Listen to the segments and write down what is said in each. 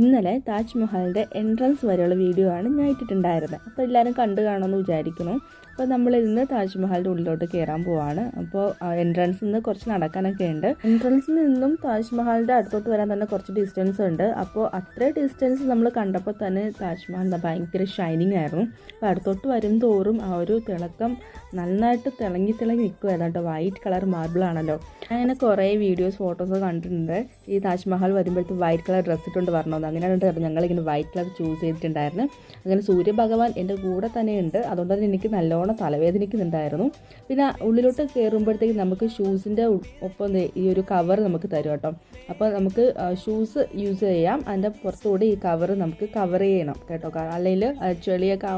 ഇന്നലെ താജ്മഹലിൻ്റെ എൻട്രൻസ് വരെയുള്ള വീഡിയോ ആണ് ഞാൻ ഇട്ടിട്ടുണ്ടായിരുന്നത്. അപ്പോൾ എല്ലാവരും കണ്ടു കാണുമെന്ന് വിചാരിക്കുന്നു. അപ്പോൾ നമ്മൾ ഇന്ന് താജ്മഹലിൻ്റെ ഉള്ളിലോട്ട് കയറാൻ പോവാണ്. അപ്പോൾ എൻട്രൻസിൽ നിന്ന് കുറച്ച് നടക്കാനൊക്കെ ഉണ്ട്. എൻട്രൻസിൽ നിന്നും താജ്മഹലിൻ്റെ അടുത്തോട്ട് വരാൻ തന്നെ കുറച്ച് ഡിസ്റ്റൻസ് ഉണ്ട്. അപ്പോൾ അത്ര ഡിസ്റ്റൻസ് നമ്മൾ കണ്ടപ്പോൾ തന്നെ താജ്മഹൽ ഭയങ്കര ഷൈനിങ് ആയിരുന്നു. അപ്പോൾ അടുത്തോട്ട് വരും തോറും ആ ഒരു തിളക്കം നന്നായിട്ട് തിളങ്ങി നിൽക്കുമായിരുന്നു കേട്ടോ. വൈറ്റ് കളർ മാർബിൾ ആണല്ലോ. അങ്ങനെ കുറേ വീഡിയോസ് ഫോട്ടോസ് കണ്ടിട്ടുണ്ട്. ഈ താജ്മഹൽ വരുമ്പോഴത്തെ വൈറ്റ് കളർ ഡ്രസ്സ് ഇട്ടുകൊണ്ട് വരണമെന്ന്. അങ്ങനെയാണ് ഞങ്ങളിങ്ങനെ വൈറ്റ് കളർ ചൂസ് ചെയ്തിട്ടുണ്ടായിരുന്നു. അങ്ങനെ സൂര്യഭഗവാൻ എൻ്റെ കൂടെ തന്നെ ഉണ്ട്. അതുകൊണ്ട് തന്നെ എനിക്ക് നല്ലോണം തലവേദനിക്കുന്നുണ്ടായിരുന്നു. പിന്നെ ഉള്ളിലോട്ട് കയറുമ്പോഴത്തേക്ക് നമുക്ക് ഷൂസിൻ്റെ ഒപ്പം ഈ ഒരു കവർ നമുക്ക് തരും കേട്ടോ. അപ്പോൾ നമുക്ക് ഷൂസ് യൂസ് ചെയ്യാം. അതിൻ്റെ പുറത്തുകൂടി ഈ കവർ നമുക്ക് കവർ ചെയ്യണം കേട്ടോ. അല്ലെങ്കിൽ ചെളിയൊക്കെ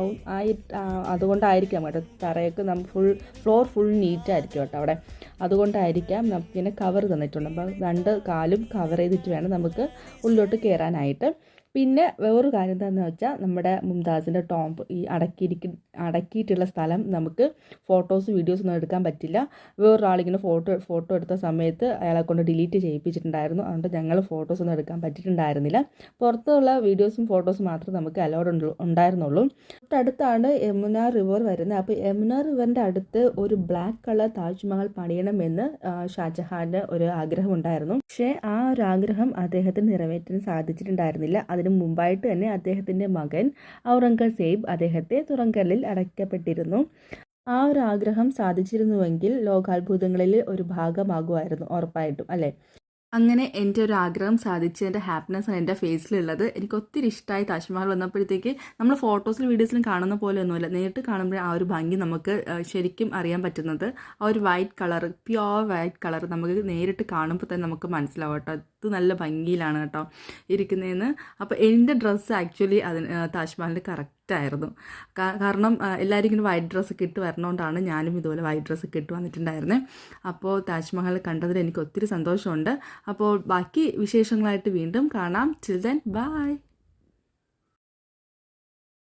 അതുകൊണ്ടായിരിക്കാം കേട്ടോ. തറയൊക്കെ ഫ്ലോർ ഫുൾ നീറ്റായിരിക്കും കേട്ടോ അവിടെ. അതുകൊണ്ടായിരിക്കാം നമുക്കിങ്ങനെ കവർ തന്നിട്ടുണ്ട്. അപ്പോൾ രണ്ട് കാലും കവർ ചെയ്തിട്ട് വേണം നമുക്ക് ഉള്ളിലോട്ട് പിന്നെ വേറൊരു കാര്യം എന്താണെന്ന് വെച്ചാൽ നമ്മുടെ മുംതാസിൻ്റെ ടോംബ് ഈ അടക്കിയിട്ടുള്ള സ്ഥലം നമുക്ക് ഫോട്ടോസ് വീഡിയോസ് ഒന്നും എടുക്കാൻ പറ്റില്ല. വേറൊരാളിങ്ങനെ ഫോട്ടോ എടുത്ത സമയത്ത് അയാളെ കൊണ്ട് ഡിലീറ്റ് ചെയ്യിപ്പിച്ചിട്ടുണ്ടായിരുന്നു. അതുകൊണ്ട് ഞങ്ങൾ ഫോട്ടോസ് ഒന്നും എടുക്കാൻ പറ്റിയിട്ടുണ്ടായിരുന്നില്ല. പുറത്തുള്ള വീഡിയോസും ഫോട്ടോസും മാത്രമേ നമുക്ക് അലൗഡ് ഉണ്ടായിരുന്നുള്ളൂ. തൊട്ടടുത്താണ് യമുന റിവർ വരുന്നത്. അപ്പോൾ യമുന റിവറിൻ്റെ അടുത്ത് ഒരു ബ്ലാക്ക് കളർ താജ്മഹൽ പണിയണമെന്ന് ഷാജഹാൻ്റെ ഒരു ആഗ്രഹം ഉണ്ടായിരുന്നു. പക്ഷേ ആ ഒരു ആഗ്രഹം അദ്ദേഹത്തിന് നിറവേറ്റാൻ സാധിച്ചിട്ടുണ്ടായിരുന്നില്ല. അതിന് മുമ്പായിട്ട് തന്നെ അദ്ദേഹത്തിൻ്റെ മകൻ ഔറംഗസേബ് അദ്ദേഹത്തെ തുറങ്കലിൽ അടയ്ക്കപ്പെട്ടിരുന്നു. ആ ഒരു ആഗ്രഹം സാധിച്ചിരുന്നുവെങ്കിൽ ലോകാത്ഭുതങ്ങളിൽ ഒരു ഭാഗമാകുമായിരുന്നു ഉറപ്പായിട്ടും, അല്ലേ? അങ്ങനെ എൻ്റെ ഒരു ആഗ്രഹം സാധിച്ചതിൻ്റെ ഹാപ്പിനെസ്സാണ് എൻ്റെ ഫേസിലുള്ളത്. എനിക്ക് ഒത്തിരി ഇഷ്ടമായി താജ്മഹൽ വന്നപ്പോഴത്തേക്ക്. നമ്മൾ ഫോട്ടോസിലും വീഡിയോസിലും കാണുന്ന പോലെ ഒന്നുമില്ല, നേരിട്ട് കാണുമ്പോൾ ആ ഒരു ഭംഗി നമുക്ക് ശരിക്കും അറിയാൻ പറ്റുന്നത്. ആ ഒരു white colour, pure white colour നമുക്ക് നേരിട്ട് കാണുമ്പോൾ തന്നെ നമുക്ക് മനസ്സിലാവും കേട്ടോ. ഇത് നല്ല ഭംഗിയിലാണ് കേട്ടോ ഇരിക്കുന്നതെന്ന്. അപ്പോൾ എൻ്റെ ഡ്രസ്സ് ആക്ച്വലി താജ്മഹലിൻ്റെ കറക്റ്റായിരുന്നു. കാരണം എല്ലാവരും ഇങ്ങനെ വൈറ്റ് ഡ്രസ്സൊക്കെ ഇട്ട് വരണോണ്ടാണ് ഞാനും ഇതുപോലെ വൈറ്റ് ഡ്രസ്സൊക്കെ ഇട്ട് വന്നിട്ടുണ്ടായിരുന്നത്. അപ്പോൾ താജ്മഹൽ കണ്ടതിൽ എനിക്ക് ഒത്തിരി സന്തോഷമുണ്ട്. അപ്പോൾ ബാക്കി വിശേഷങ്ങളായിട്ട് വീണ്ടും കാണാം. Till then bye.